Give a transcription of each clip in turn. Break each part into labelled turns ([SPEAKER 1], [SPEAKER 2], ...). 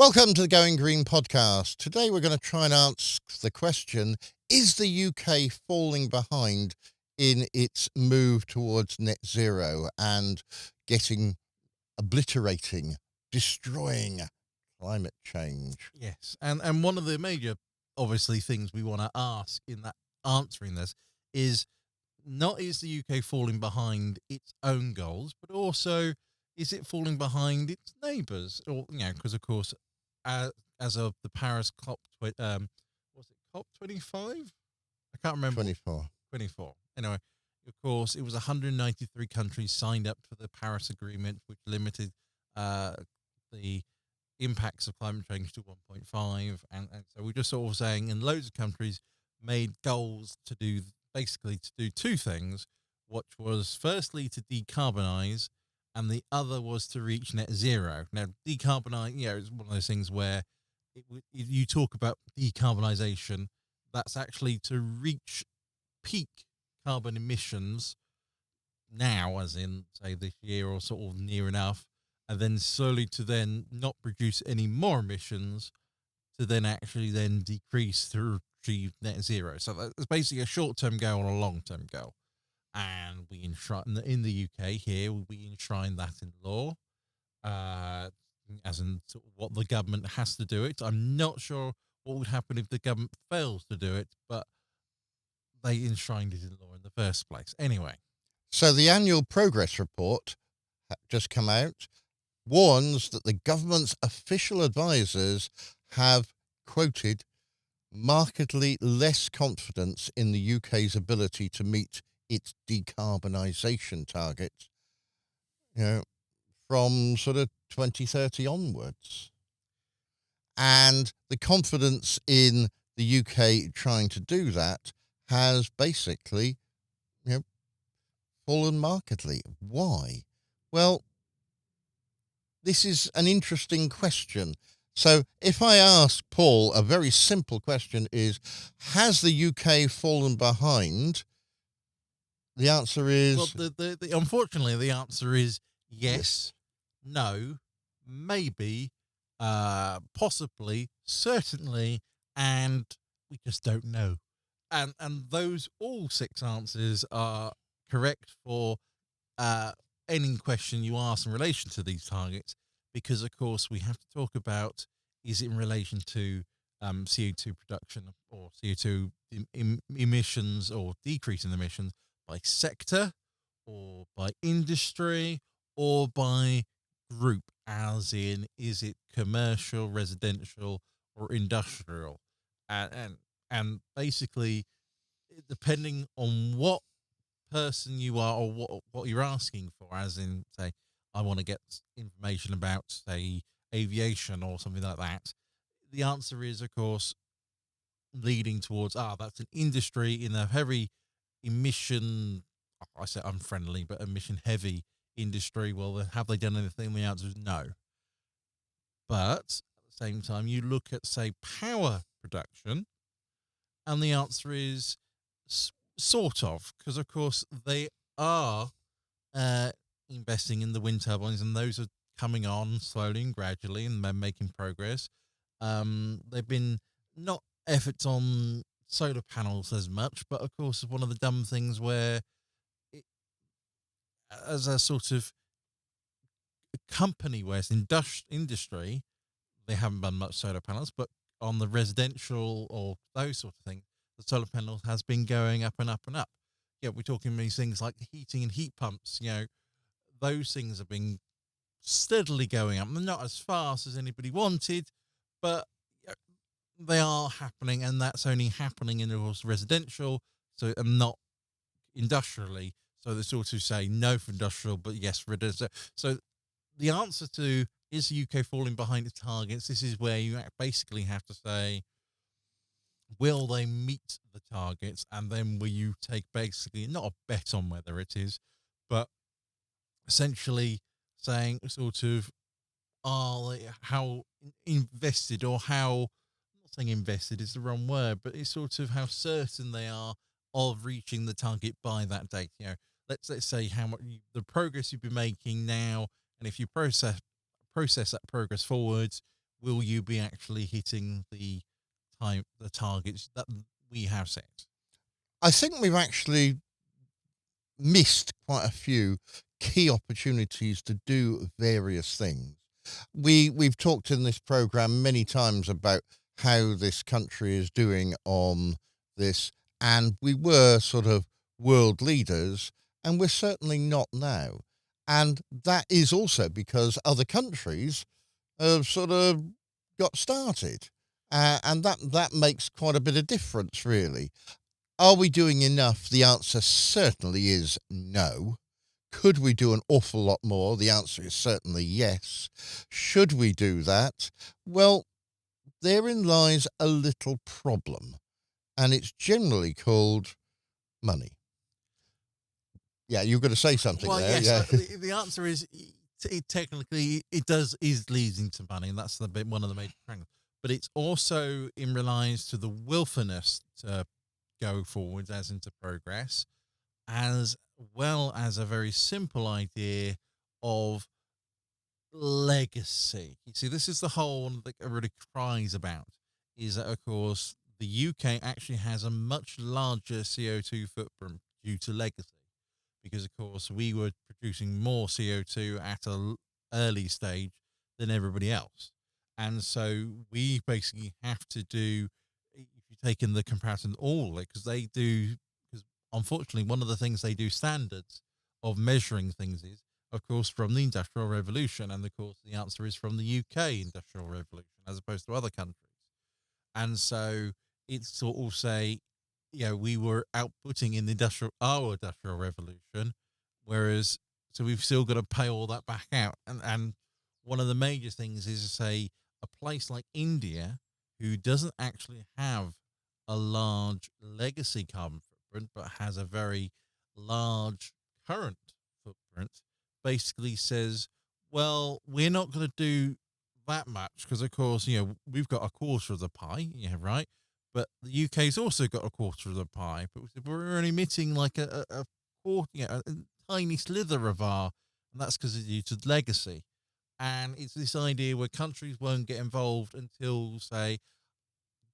[SPEAKER 1] Welcome to the Going Green podcast. Today we're going to try and answer the question, is the UK falling behind in its move towards net zero and obliterating, destroying climate change?
[SPEAKER 2] Yes, and one of the major, obviously, things we want to ask in that answering this is not is the UK falling behind its own goals, but also is it falling behind its neighbours? Or because of course, as of the Paris COP, was it COP 25? I can't remember.
[SPEAKER 1] 24.
[SPEAKER 2] 24. Anyway, of course, it was 193 countries signed up for the Paris Agreement, which limited the impacts of climate change to 1.5, and so we're just sort of saying, and loads of countries made goals to do two things, which was firstly to decarbonize, and the other was to reach net zero. Now, decarbonize, is one of those things where if you talk about decarbonization, that's actually to reach peak carbon emissions now, as in say this year or sort of near enough, and then slowly to then not produce any more emissions, to then actually then decrease to achieve net zero. So that's basically a short-term goal and a long-term goal. And we enshrine in the UK here, we enshrine that in law, as in sort of what the government has to do it. I'm not sure what would happen if the government fails to do it, but they enshrined it in law in the first place. Anyway.
[SPEAKER 1] So the annual progress report just come out, warns that the government's official advisors have quoted markedly less confidence in the UK's ability to meet its decarbonisation targets, from sort of 2030 onwards. And the confidence in the UK trying to do that has basically, fallen markedly. Why? Well, this is an interesting question. So if I ask Paul, a very simple question is, has the UK fallen behind? The answer is...
[SPEAKER 2] Well, unfortunately, the answer is yes, no, maybe, possibly, certainly, and we just don't know. And those all six answers are correct for any question you ask in relation to these targets, because of course we have to talk about, is it in relation to CO2 production or CO2 emissions or decrease in emissions by sector or by industry or by group, as in, is it commercial, residential, or industrial? And basically, depending on what person you are or what you're asking for, as in, say, I want to get information about, say, aviation or something like that, the answer is, of course, leading towards, that's an industry in a heavy emission, I say unfriendly, but emission heavy industry. Well, have they done anything? The answer is no. But at the same time, you look at, say, power production, and the answer is sort of, because of course they are investing in the wind turbines, and those are coming on slowly and gradually, and they're making progress. There've been not efforts on solar panels as much, but of course it's one of the dumb things where as a sort of company where it's industry, they haven't done much solar panels, but on the residential or those sort of things, the solar panels has been going up and up and up. Yeah, we're talking these things like heating and heat pumps. Those things have been steadily going up. Not as fast as anybody wanted, but they are happening, and that's only happening in, of course, residential, so and not industrially. So they sort of say no for industrial, but yes for residential. So the answer to, is the UK falling behind its targets? This is where you basically have to say, will they meet the targets? And then will you take basically not a bet on whether it is, but essentially saying sort of, how invested, or how, I'm not saying invested is the wrong word, but it's sort of how certain they are of reaching the target by that date. Let's say how much the progress you've been making now, and if you process that progress forwards, will you be actually hitting the targets that we have set?
[SPEAKER 1] I think we've actually missed quite a few key opportunities to do various things. We've talked in this program many times about how this country is doing on this, and we were sort of world leaders, and we're certainly not now. And that is also because other countries have sort of got started. And that makes quite a bit of difference, really. Are we doing enough? The answer certainly is no. Could we do an awful lot more? The answer is certainly yes. Should we do that? Well, therein lies a little problem, and it's generally called money. Yeah, you're going to say something
[SPEAKER 2] Well,
[SPEAKER 1] there.
[SPEAKER 2] yes.
[SPEAKER 1] Yeah.
[SPEAKER 2] The answer is technically it does is leads into money, and that's the bit one of the major strengths. But it's also in reliance to the willfulness to go forwards as into progress, as well as a very simple idea of legacy. You see, this is the whole one that everybody cries about. Is that of course the UK actually has a much larger CO2 footprint due to legacy because of course we were producing more CO2 at a early stage than everybody else. And so we basically have to do, if you take in the comparison all, because they do, because unfortunately one of the things they do standards of measuring things is of course from the industrial revolution, and of course the answer is from the UK industrial revolution as opposed to other countries. And so it's sort of say, we were outputting in the industrial revolution, whereas so we've still got to pay all that back out. And one of the major things is to say a place like India, who doesn't actually have a large legacy carbon footprint, but has a very large current footprint, basically says, well, we're not going to do that much because, of course, we've got a quarter of the pie, yeah, right. But the UK's also got a quarter of the pie, but we're only emitting like a quarter, a tiny slither of our, and that's because it's due to legacy. And it's this idea where countries won't get involved until, say,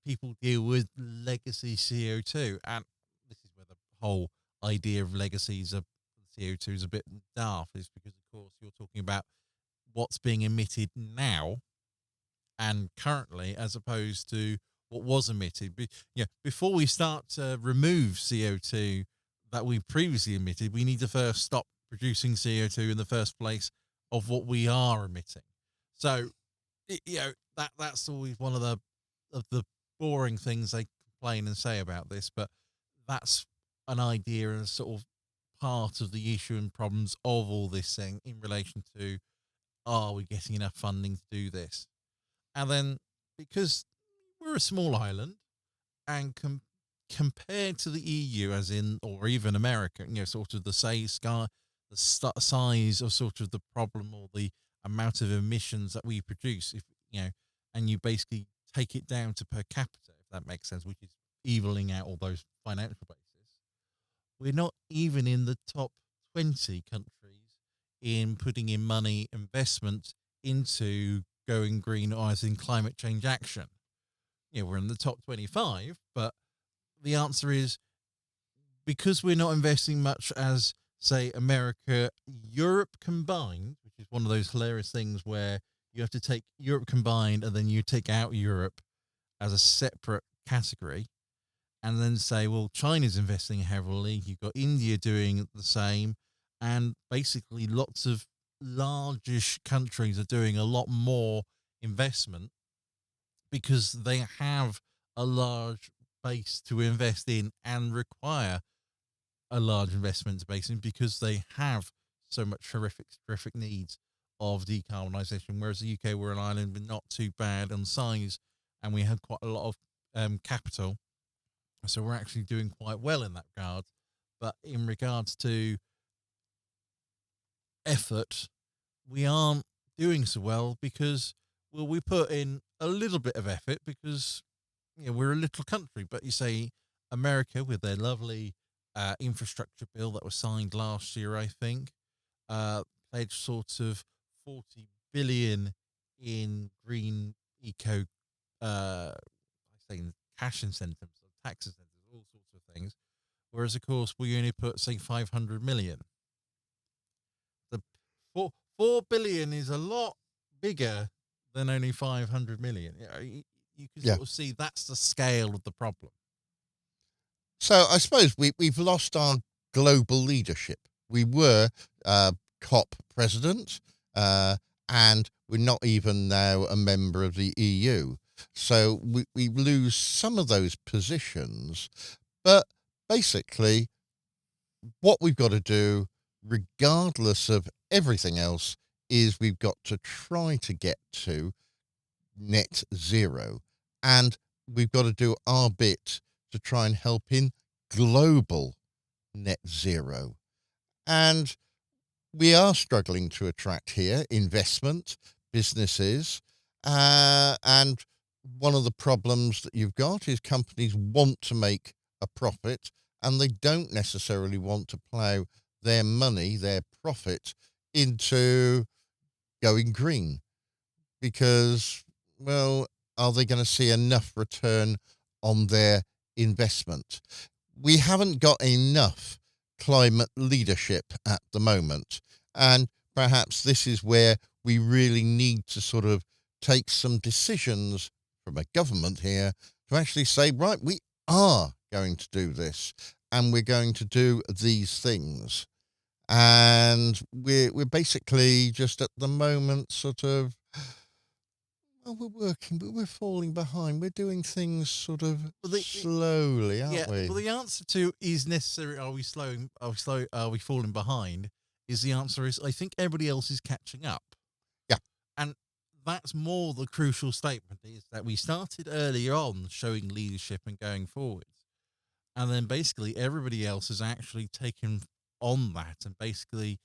[SPEAKER 2] people deal with legacy CO2. And this is where the whole idea of legacies of CO2 is a bit daft, is because, of course, you're talking about what's being emitted now and currently as opposed to what was emitted. Before we start to remove CO2 that we previously emitted, we need to first stop producing CO2 in the first place of what we are emitting. So, that's always one of the boring things they complain and say about this, but that's an idea and sort of part of the issue and problems of all this thing in relation to, are we getting enough funding to do this? And then because we're a small island and compared to the EU, as in, or even America, sort of the size of sort of the problem or the amount of emissions that we produce, if and you basically take it down to per capita, if that makes sense, which is evening out all those financial bases, we're not even in the top 20 countries in putting in money investment into going green or as in climate change action. We're in the top 25, but the answer is because we're not investing much as, say, America, Europe combined, which is one of those hilarious things where you have to take Europe combined and then you take out Europe as a separate category and then say, well, China's investing heavily. You've got India doing the same. And basically, lots of largish countries are doing a lot more investment because they have a large base to invest in and require a large investment base in because they have so much terrific needs of decarbonisation. Whereas the UK, we're an island, but not too bad on size, and we had quite a lot of capital. So we're actually doing quite well in that regard. But in regards to effort, we aren't doing so well because, well, we put in a little bit of effort because we're a little country. But you say America with their lovely infrastructure bill that was signed last year, I think, pledged sort of 40 billion in green eco, I say cash incentives, tax incentives, all sorts of things. Whereas, of course, we only put say 500 million. The 4 billion is a lot bigger than only 500 million. You can
[SPEAKER 1] Yeah.
[SPEAKER 2] sort of see that's the scale of the problem.
[SPEAKER 1] So I suppose we've lost our global leadership. We were COP president, and we're not even now a member of the EU. So we lose some of those positions. But basically, what we've got to do, regardless of everything else, is we've got to try to get to net zero. And we've got to do our bit to try and help in global net zero. And we are struggling to attract here investment, businesses. And one of the problems that you've got is companies want to make a profit and they don't necessarily want to plough their money, their profit, into going green because, well, are they going to see enough return on their investment? We haven't got enough climate leadership at the moment. And perhaps this is where we really need to sort of take some decisions from a government here to actually say, right, we are going to do this and we're going to do these things. And we're basically just at the moment sort of, well, we're working, but we're falling behind. We're doing things sort of
[SPEAKER 2] Well,
[SPEAKER 1] slowly, aren't
[SPEAKER 2] yeah,
[SPEAKER 1] we?
[SPEAKER 2] well, the answer to is necessary. Are we slowing? Are we slow? Are we falling behind? Is the answer is I think everybody else is catching up,
[SPEAKER 1] Yeah,
[SPEAKER 2] and that's more the crucial statement is that we started earlier on showing leadership and going forwards, and then basically everybody else has actually taken on that, and basically,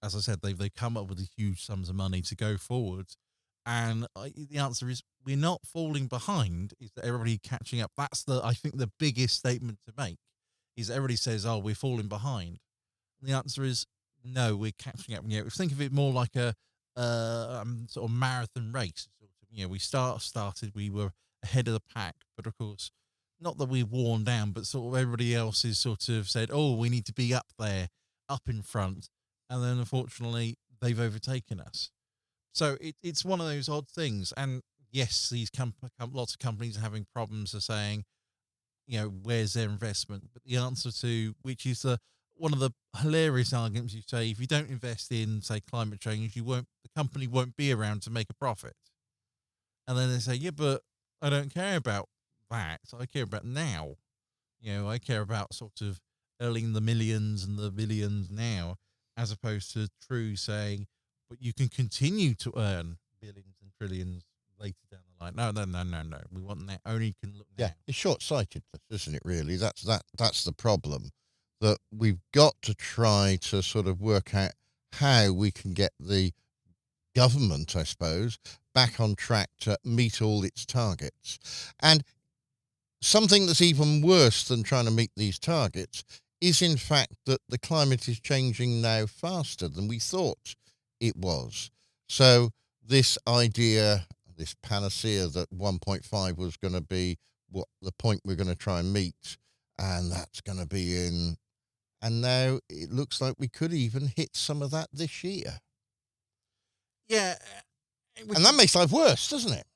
[SPEAKER 2] as I said, they've come up with the huge sums of money to go forwards, and the answer is we're not falling behind. Is that everybody catching up? That's the I think the biggest statement to make is everybody says, "Oh, we're falling behind." And the answer is no, we're catching up. Think of it more like a sort of marathon race. Sort of, we started, we were ahead of the pack, but of course, not that we've worn down, but sort of everybody else is sort of said, "Oh, we need to be up there, up in front," and then unfortunately they've overtaken us. So it's one of those odd things. And yes, these lots of companies are having problems of saying, where's their investment? But the answer to which is one of the hilarious arguments you say, if you don't invest in, say, climate change, the company won't be around to make a profit. And then they say, yeah, but I don't care about that. I care about now. I care about sort of earning the millions and the billions now, as opposed to True saying, but you can continue to earn billions and trillions later down the line. No, no, no, no, no. We want that. Only can look
[SPEAKER 1] yeah.
[SPEAKER 2] now.
[SPEAKER 1] It's short-sighted, isn't it? Really, that's the problem. That we've got to try to sort of work out how we can get the government, I suppose, back on track to meet all its targets. And something that's even worse than trying to meet these targets is, in fact, that the climate is changing now faster than we thought it was. So, this idea, this panacea that 1.5 was going to be what the point we're going to try and meet, and that's going to be in. And now it looks like we could even hit some of that this year.
[SPEAKER 2] Yeah,
[SPEAKER 1] And
[SPEAKER 2] which
[SPEAKER 1] that
[SPEAKER 2] is
[SPEAKER 1] makes life worse, doesn't it?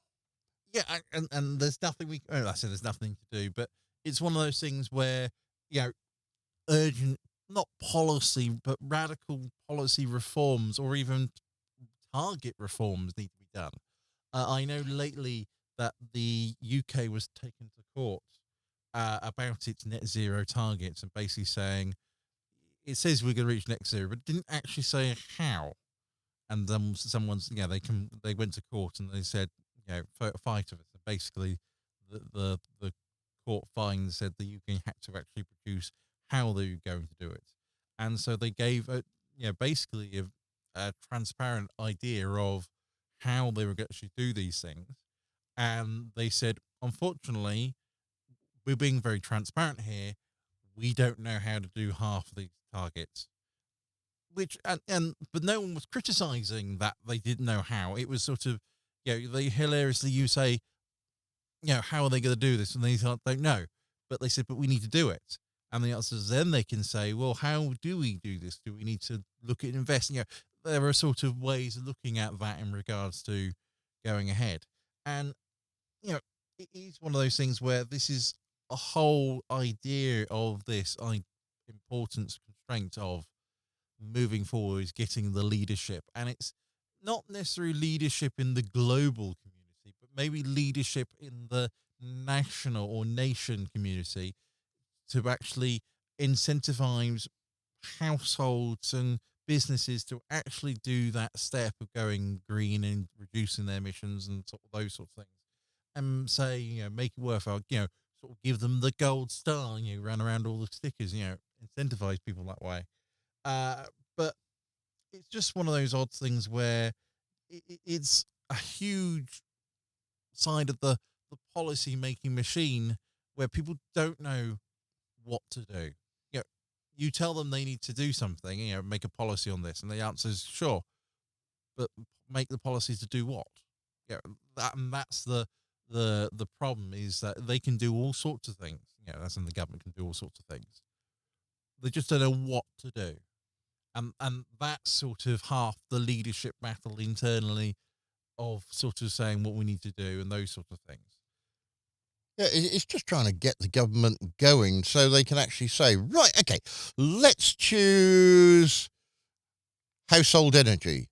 [SPEAKER 2] yeah, and there's nothing I said there's nothing to do, but it's one of those things where urgent, not policy, but radical policy reforms or even target reforms need to be done. I know lately that the UK was taken to court about its net zero targets and basically saying it says we're going to reach net zero, but it didn't actually say how. And then someone's they went to court and they said fight of it. So basically, the court fines said the UK had to actually produce how they were going to do it, and so they gave basically a transparent idea of how they were going to actually do these things, and they said unfortunately we're being very transparent here. We don't know how to do half of these targets, which and but no one was criticizing that they didn't know how. It was sort of they hilariously you say, how are they going to do this? And they don't know. But they said, but we need to do it. And the answer is then they can say, well, how do we do this? Do we need to look at investing? There are sort of ways of looking at that in regards to going ahead. And, you know, it is one of those things where this is a whole idea of this importance constraint of moving forward is getting the leadership. And it's not necessarily leadership in the global community, but maybe leadership in the national or nation community to actually incentivize households and businesses to actually do that step of going green and reducing their emissions and sort of those sort of things. And say, make it worthwhile, sort of give them the gold star, run around all the stickers, incentivize people that way. Uh, but it's just one of those odd things where it's a huge side of the policy making machine where people don't know what to do. You know, you tell them they need to do something, make a policy on this, and the answer is sure, but make the policy to do what? That's the problem is that they can do all sorts of things. That's in the government can do all sorts of things. They just don't know what to do. And that's sort of half the leadership battle internally of sort of saying what we need to do and those sort of things.
[SPEAKER 1] Yeah, it's just trying to get the government going so they can actually say, right, okay, let's choose household energy.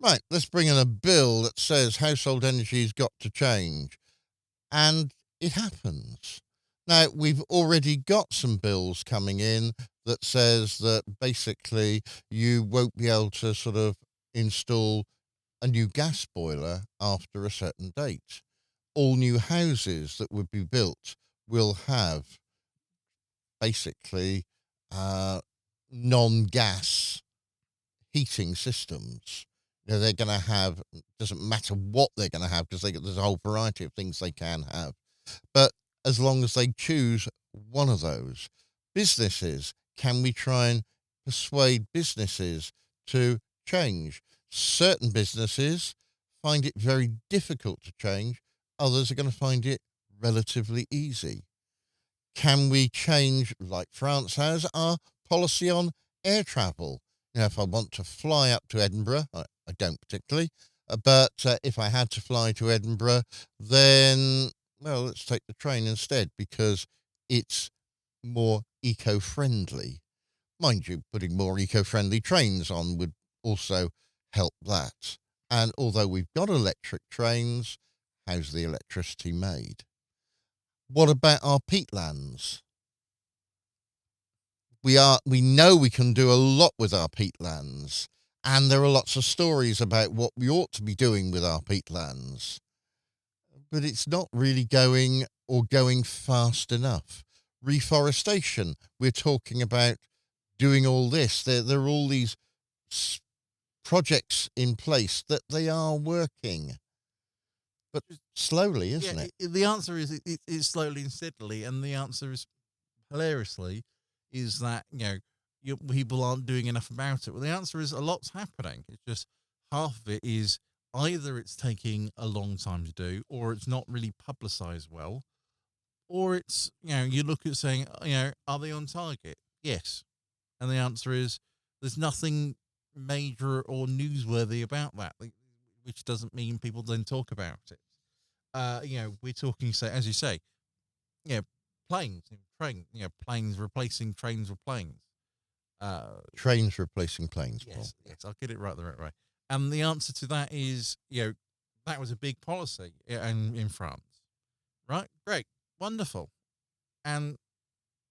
[SPEAKER 1] Right, let's bring in a bill that says household energy's got to change. And it happens. Now, we've already got some bills coming in that says that basically you won't be able to sort of install a new gas boiler after a certain date. All new houses that would be built will have basically uh, non-gas heating systems. They're going to have, doesn't matter what they're going to have because there's a whole variety of things they can have. But as long as they choose one of those, businesses, can we try and persuade businesses to change? Certain businesses find it very difficult to change. Others are going to find it relatively easy. Can we change, like France has, our policy on air travel? If I want to fly up to Edinburgh, I don't particularly, but if I had to fly to Edinburgh, then, well, let's take the train instead because it's more eco friendly. Mind you, putting more eco friendly trains on would also help that. And although we've got electric trains, how's the electricity made? What about our peatlands? We know we can do a lot with our peatlands, and there are lots of stories about what we ought to be doing with our peatlands, but it's not really going fast enough. Reforestation, we're talking about doing all this. There are all these projects in place that they are working, but slowly,
[SPEAKER 2] Yeah,
[SPEAKER 1] isn't it?
[SPEAKER 2] the answer is it's slowly and steadily, and the answer is hilariously is that people aren't doing enough about it. Well, the answer is a lot's happening. It's just half of it is either it's taking a long time to do, or it's not really publicized well, or it's you look at saying are they on target? Yes, and the answer is there's nothing major or newsworthy about that, which doesn't mean people then talk about it. We're talking, say, as you say, yeah, planes, planes replacing trains with planes.
[SPEAKER 1] Trains replacing planes, Paul.
[SPEAKER 2] Yes, I'll get it right the right way. And the answer to that is, that was a big policy in France, right? Great, wonderful. And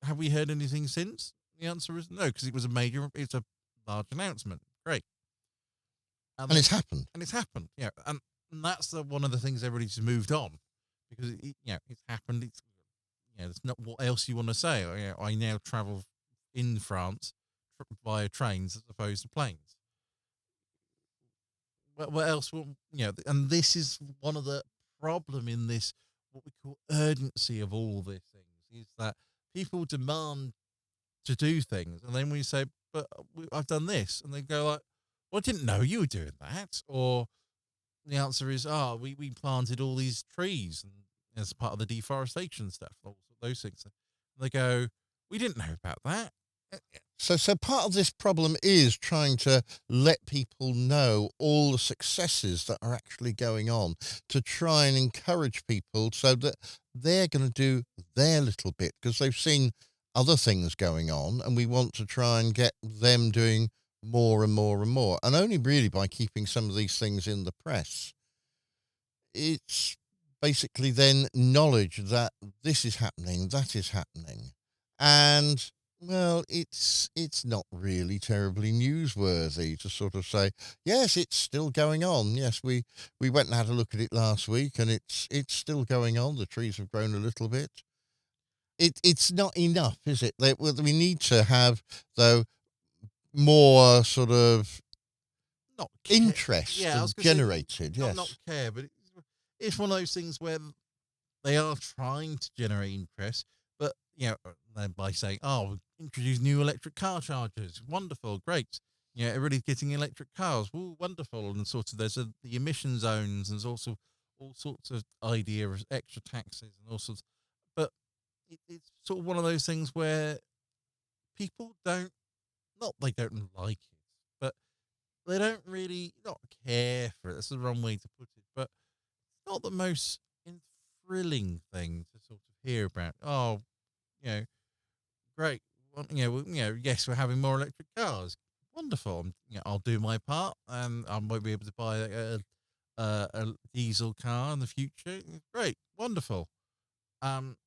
[SPEAKER 2] have we heard anything since? The answer is no, because it's a large announcement. Great,
[SPEAKER 1] And
[SPEAKER 2] and
[SPEAKER 1] it's happened.
[SPEAKER 2] and it's happened. And that's one of the things everybody's moved on because it's happened. There's not what else you want to say. I now travel in France via trains as opposed to planes. What else? And this is one of the problem in this what we call urgency of all these things is that people demand to do things, and then we say, "But I've done this," and they go like, "Well, I didn't know you were doing that," or the answer is, oh, we planted all these trees and as part of the deforestation stuff, all those things. They go, we didn't know about that.
[SPEAKER 1] So part of this problem is trying to let people know all the successes that are actually going on, to try and encourage people so that they're going to do their little bit because they've seen other things going on, and we want to try and get them doing more and more and more. And only really by keeping some of these things in the press, it's basically then knowledge that this is happening, that is happening. And well, it's not really terribly newsworthy to sort of say, yes, it's still going on. Yes, we went and had a look at it last week, and it's still going on. The trees have grown a little bit. It's not enough, is it? We need to have, though, more sort of
[SPEAKER 2] Not care.
[SPEAKER 1] interest
[SPEAKER 2] Yeah, I was
[SPEAKER 1] and
[SPEAKER 2] going to say,
[SPEAKER 1] generated.
[SPEAKER 2] not
[SPEAKER 1] Yes.
[SPEAKER 2] care, but it's one of those things where they are trying to generate interest, but then by saying, "Oh, we introduce new electric car chargers, wonderful, great." Everybody's getting electric cars, woo, wonderful, and sort of the emission zones, and there's also all sorts of idea of extra taxes and all sorts. But it's sort of one of those things where people don't, not they don't like it, but they don't really not care for it. That's the wrong way to put it, but not the most thrilling thing to sort of hear about. Oh, you know, great. Well, yes, we're having more electric cars. Wonderful. I'll do my part, and I might be able to buy a diesel car in the future. Great, wonderful. Um,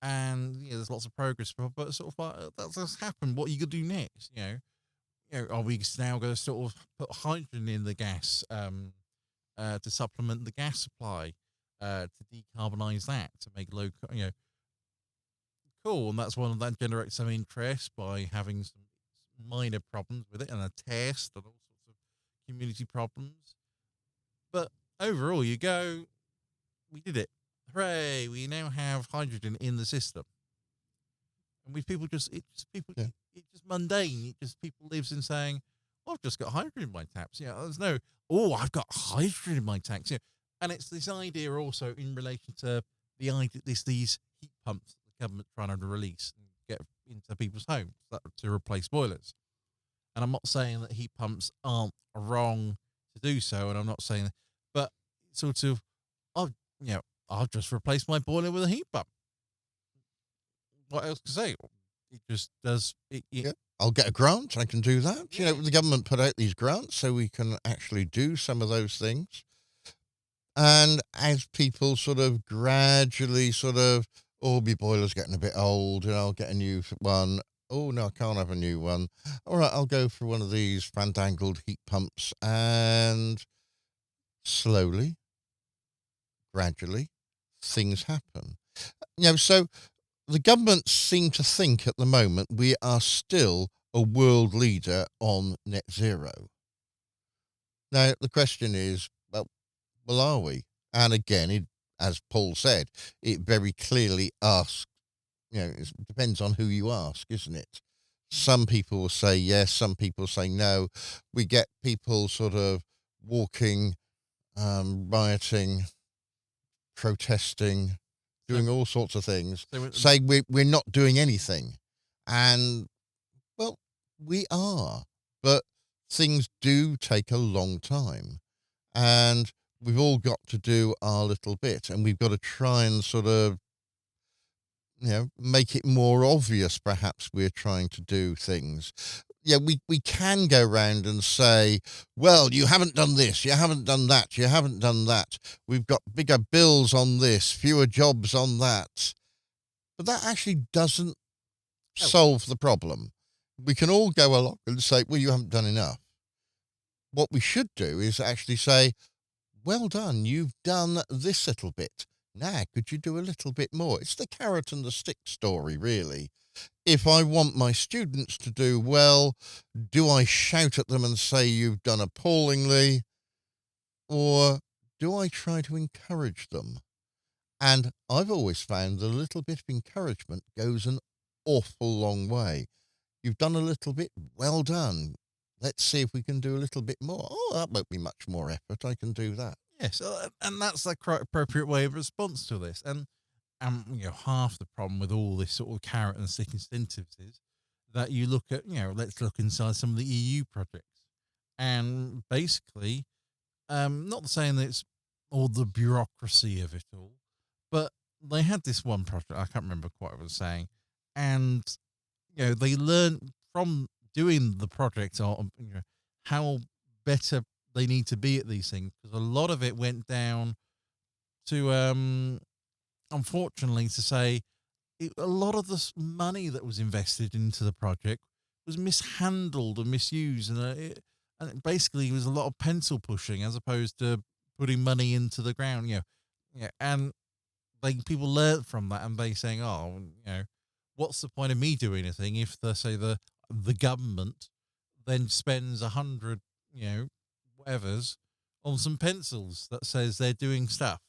[SPEAKER 2] and there's lots of progress, but sort of like that's just happened. What are you gonna do next? Are we now going to sort of put hydrogen in the gas? To supplement the gas supply, to decarbonize that, to make low, cool. And that's one of that generates some interest by having some minor problems with it and a test and all sorts of community problems. But overall, you go, we did it. Hooray. We now have hydrogen in the system. And with people
[SPEAKER 1] Yeah.
[SPEAKER 2] it's just mundane. It just people lives in saying, "Oh, I've just got hydrogen in my taps." There's no, "Oh, I've got hydrogen in my tanks." And it's this idea also in relation to the idea these heat pumps that the government trying to release and get into people's homes to replace boilers. And I'm not saying that heat pumps aren't wrong to do so, and I'm not saying, but sort of, I've I'll just replace my boiler with a heat pump. What else to say? It just does it.
[SPEAKER 1] Yeah, I'll get a grant. I can do that.
[SPEAKER 2] Yeah.
[SPEAKER 1] The government put out these grants so we can actually do some of those things. And as people sort of gradually oh, my boiler's getting a bit old, and I'll get a new one. Oh, no, I can't have a new one. All right, I'll go for one of these fandangled heat pumps. And slowly, gradually, things happen. So the government seem to think at the moment we are still a world leader on net zero. Now, the question is, well, are we? And again, as Paul said, it very clearly asks, it depends on who you ask, isn't it? Some people will say yes, some people say no. We get people sort of walking, rioting, protesting,
[SPEAKER 2] So,
[SPEAKER 1] doing all sorts of things,
[SPEAKER 2] so
[SPEAKER 1] say we're not doing anything. And, well, we are, but things do take a long time. And we've all got to do our little bit, and we've got to try and sort of, make it more obvious perhaps we're trying to do things. Yeah, we can go round and say, well, you haven't done this, you haven't done that, you haven't done that. We've got bigger bills on this, fewer jobs on that. But that actually doesn't
[SPEAKER 2] oh,
[SPEAKER 1] solve the problem. We can all go along and say, well, you haven't done enough. What we should do is actually say, well done, you've done this little bit. Now, could you do a little bit more? It's the carrot and the stick story, really. If I want my students to do well, do I shout at them and say you've done appallingly? Or do I try to encourage them? And I've always found that a little bit of encouragement goes an awful long way. You've done a little bit, well done. let's see if we can do a little bit more. Oh, that won't be much more effort. I can do that.
[SPEAKER 2] Yes, and that's the appropriate way of response to this. And half the problem with all this sort of carrot and stick incentives is that you look at, let's look inside some of the EU projects, and basically, not saying that it's all the bureaucracy of it all, but they had this one project. I can't remember quite what I was saying, and they learned from doing the project on how better they need to be at these things, because a lot of it went down to unfortunately to say a lot of the money that was invested into the project was mishandled and misused, and it basically was a lot of pencil pushing as opposed to putting money into the ground. Yeah, and people learn from that, and they saying, "Oh, what's the point of me doing anything if the government then spends 100, whatevers on some pencils that says they're doing stuff?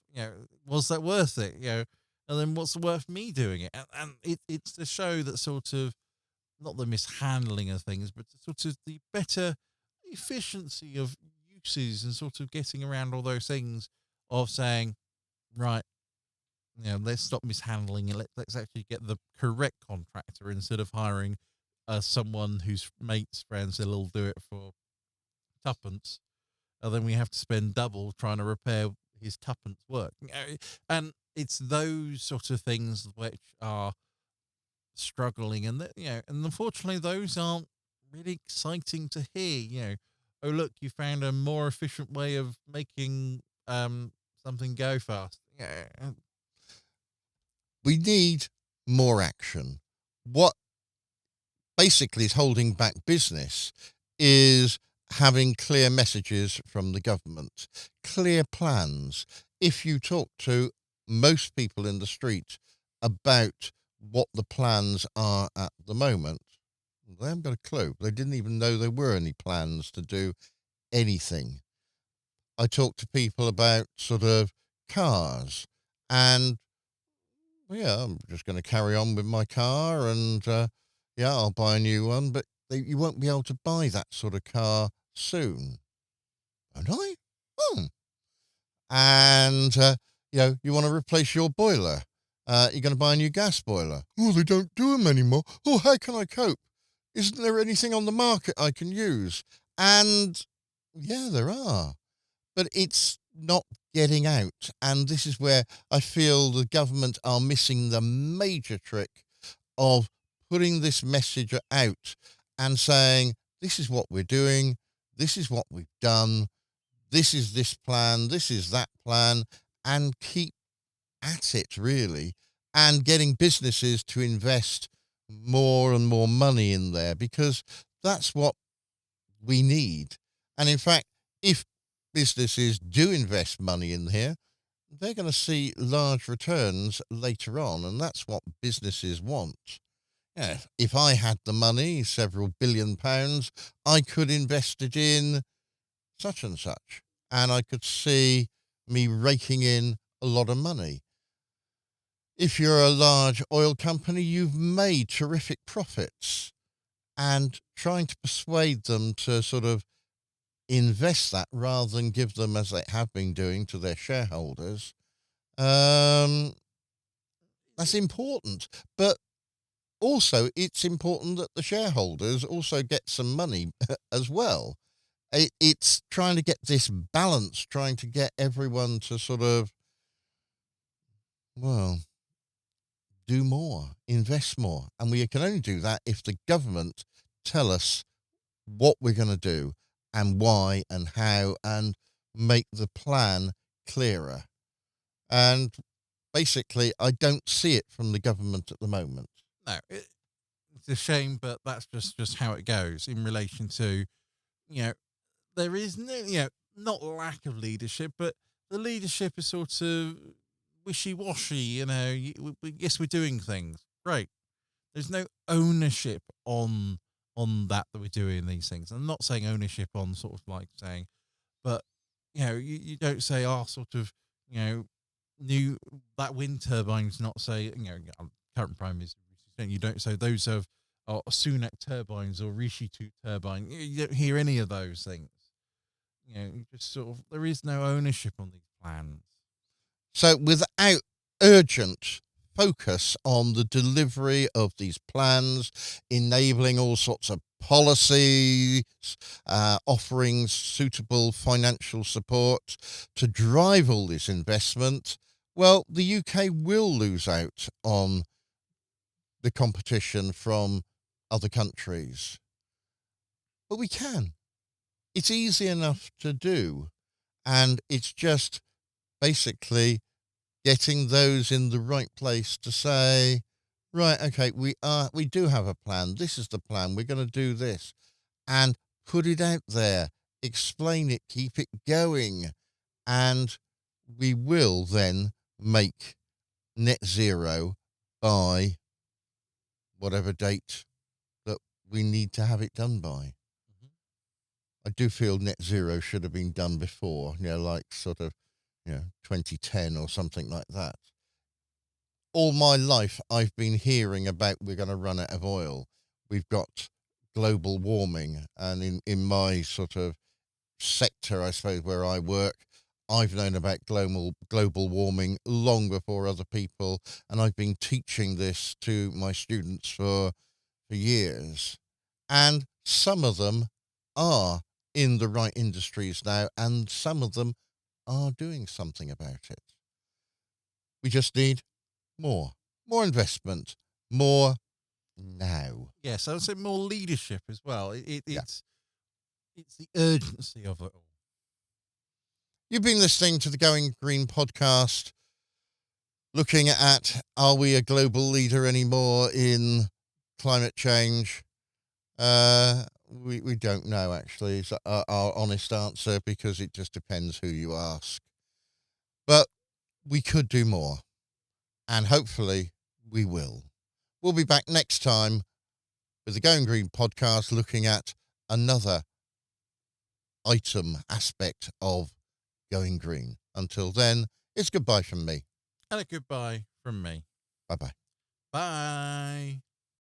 [SPEAKER 2] Was that worth it? And then what's worth me doing it? And it's to show that sort of not the mishandling of things, but sort of the better efficiency of uses and sort of getting around all those things of saying, right, let's stop mishandling it. Let's actually get the correct contractor instead of hiring someone whose mate's friend said he'll do it for tuppence, and then we have to spend double trying to repair his tuppence work. And it's those sort of things which are struggling, and and unfortunately, those aren't really exciting to hear. Oh look, you found a more efficient way of making something go fast. Yeah,
[SPEAKER 1] We need more action. What basically is holding back business is having clear messages from the government, clear plans. If you talk to most people in the street about what the plans are at the moment, they haven't got a clue. They didn't even know there were any plans to do anything. I talk to people about sort of cars, and well, yeah, I'm just going to carry on with my car, and yeah, I'll buy a new one, but you won't be able to buy that sort of car soon. Won't I? Hmm. And you want to replace your boiler. You're going to buy a new gas boiler. Oh, they don't do them anymore. Oh, how can I cope? Isn't there anything on the market I can use? And yeah, there are, but it's not getting out. And this is where I feel the government are missing the major trick of putting this message out and saying, this is what we're doing, this is what we've done, this plan, this is that plan, and keep at it really, and getting businesses to invest more and more money in there, because that's what we need. And in fact, if businesses do invest money in here, they're going to see large returns later on. And that's what businesses want. Yeah, if I had the money, several billion pounds, I could invest it in such and such. And I could see me raking in a lot of money. If you're a large oil company, you've made terrific profits, and trying to persuade them to sort of invest that rather than give them, as they have been doing, to their shareholders, um, that's important. But also, it's important that the shareholders also get some money as well. It's trying to get this balance, trying to get everyone to sort of, well, do more, invest more. And we can only do that if the government tell us what we're going to do and why and how, and make the plan clearer. And basically, I don't see it from the government at the moment.
[SPEAKER 2] no, it's a shame, but that's just how it goes in relation to you know there is no not lack of leadership, but the leadership is sort of wishy washy. Yes, we're doing things great. There's no ownership on that we're doing these things. I'm not saying ownership on sort of like saying, but you don't say, oh, sort of, you know, new that wind turbine's not say, current prime minister, you don't say those or Sunak turbines or Rishi 2 turbine. You don't hear any of those things. You just sort of, there is no ownership on these plans.
[SPEAKER 1] So without urgent focus on the delivery of these plans, enabling all sorts of policies, offering suitable financial support to drive all this investment, well, the UK will lose out on the competition from other countries. But we can. It's easy enough to do. And it's just basically getting those in the right place to say, right, okay, we do have a plan. This is the plan. We're going to do this, and put it out there, explain it, keep it going, and we will then make net zero by whatever date that we need to have it done by.
[SPEAKER 2] Mhm.
[SPEAKER 1] I do feel net zero should have been done before, like sort of, 2010 or something like that. All my life, I've been hearing about we're going to run out of oil. We've got global warming. And in my sort of sector, I suppose, where I work, I've known about global warming long before other people. And I've been teaching this to my students for years. And some of them are in the right industries now, and some of them are doing something about it. We just need more investment, more now.
[SPEAKER 2] Yes, I would say more leadership as well.
[SPEAKER 1] Yeah.
[SPEAKER 2] It's the urgency of it all.
[SPEAKER 1] You've been listening to the Going Green podcast, looking at, are we a global leader anymore in climate change? We don't know, actually, is our honest answer, because it just depends who you ask. But we could do more, and hopefully we will. We'll be back next time with the Going Green podcast, looking at another aspect of going green. Until then, it's goodbye from me.
[SPEAKER 2] And a goodbye from me.
[SPEAKER 1] Bye bye.
[SPEAKER 2] Bye.